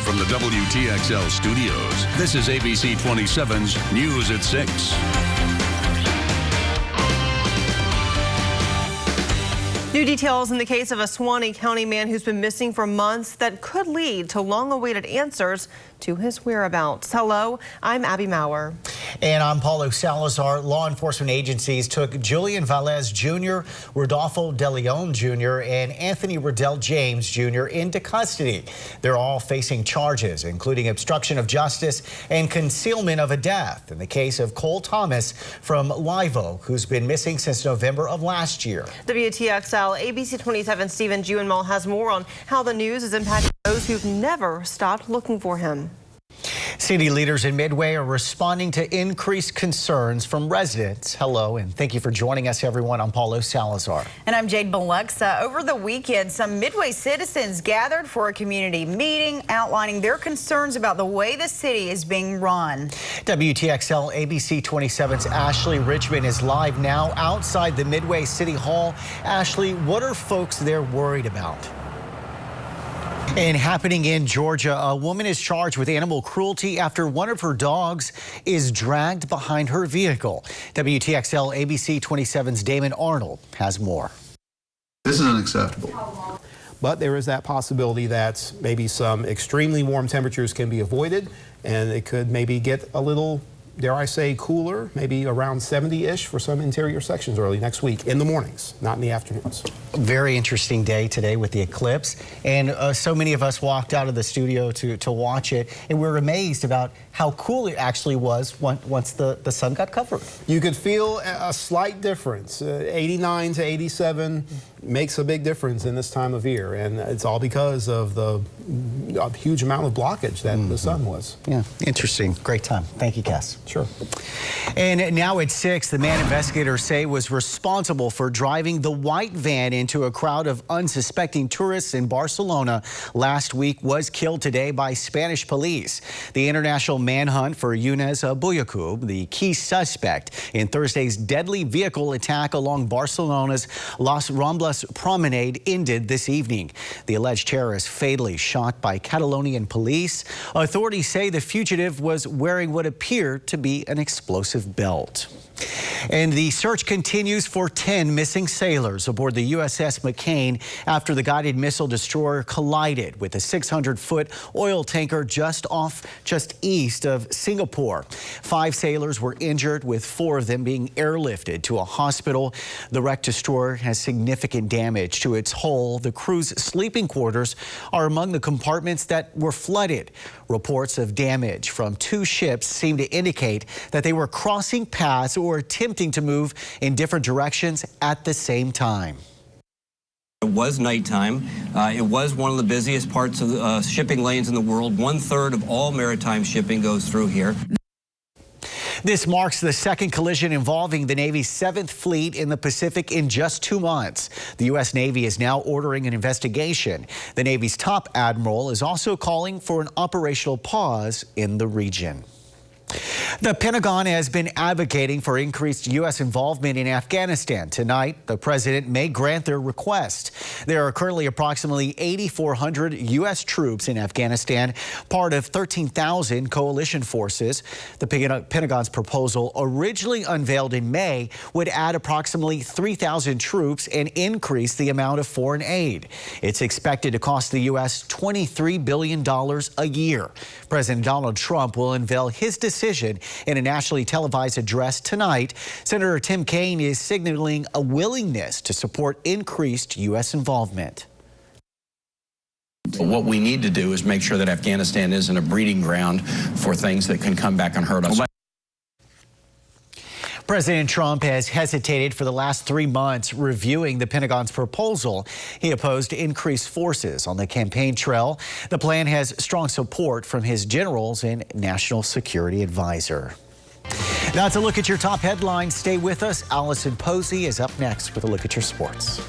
from the WTXL studios, this is ABC 27's News at 6. New details in the case of a Suwannee County man who's been missing for months that could lead to long-awaited answers to his whereabouts. Hello, I'm Abby Maurer. And I'm Paulo Salazar. Law enforcement agencies took Julian Velez Jr., Rodolfo De Leon Jr., and Anthony Riddell James Jr. into custody. They're all facing charges, including obstruction of justice and concealment of a death in the case of Cole Thomas from Live Oak, who's been missing since November of last year. WTXL ABC 27 Stephen Juenmal has more on how the news is impacting those who've never stopped looking for him. City leaders in Midway are responding to increased concerns from residents. Hello, and thank you for joining us, everyone. I'm Paulo Salazar. And I'm Jade Biloxa. Over the weekend, some Midway citizens gathered for a community meeting outlining their concerns about the way the city is being run. WTXL ABC 27's Ashley Richmond is live now outside the Midway City Hall. Ashley, what are folks there worried about? And happening in Georgia, a woman is charged with animal cruelty after one of her dogs is dragged behind her vehicle. WTXL ABC 27's Damon Arnold has more. This is unacceptable. But there is that possibility that maybe some extremely warm temperatures can be avoided, and it could maybe get a little, dare I say, cooler, maybe around 70-ish for some interior sections early next week in the mornings, not in the afternoons. Very interesting day today with the eclipse, and so many of us walked out of the studio to watch it, and we're amazed about how cool it actually was once the sun got covered. You could feel a slight difference. 89 to 87 makes a big difference in this time of year, and it's all because of the huge amount of blockage that the sun was. Yeah, interesting. Great time. Thank you, Cass. Sure. And now at 6, the man investigators say was responsible for driving the white van into a crowd of unsuspecting tourists in Barcelona last week was killed today by Spanish police. The international manhunt for Younes Bouyakub, the key suspect in Thursday's deadly vehicle attack along Barcelona's Las Ramblas promenade, ended this evening. The alleged terrorist fatally shot by Catalonian police. Authorities say the fugitive was wearing what appeared to be an explosive belt. And the search continues for 10 missing sailors aboard the USS McCain after the guided missile destroyer collided with a 600-foot oil tanker just east of Singapore. 5 sailors were injured, with 4 of them being airlifted to a hospital. The wrecked destroyer has significant damage to its hull. The crew's sleeping quarters are among the compartments that were flooded. Reports of damage from 2 ships seem to indicate that they were crossing paths or attempting to move in different directions at the same time. It was nighttime. It was one of the busiest parts of the shipping lanes in the world. 1/3 of all maritime shipping goes through here. This marks the second collision involving the Navy's 7th Fleet in the Pacific in just 2 months. The U.S. Navy is now ordering an investigation. The Navy's top admiral is also calling for an operational pause in the region. The Pentagon has been advocating for increased U.S. involvement in Afghanistan. Tonight, the president may grant their request. There are currently approximately 8,400 U.S. troops in Afghanistan, part of 13,000 coalition forces. The Pentagon's proposal, originally unveiled in May, would add approximately 3,000 troops and increase the amount of foreign aid. It's expected to cost the U.S. $23 billion a year. President Donald Trump will unveil his decision in a nationally televised address tonight. Senator Tim Kaine is signaling a willingness to support increased U.S. involvement. What we need to do is make sure that Afghanistan isn't a breeding ground for things that can come back and hurt us. President Trump has hesitated for the last 3 months reviewing the Pentagon's proposal. He opposed increased forces on the campaign trail. The plan has strong support from his generals and national security advisor. That's a look at your top headlines. Stay with us. Allison Posey is up next with a look at your sports.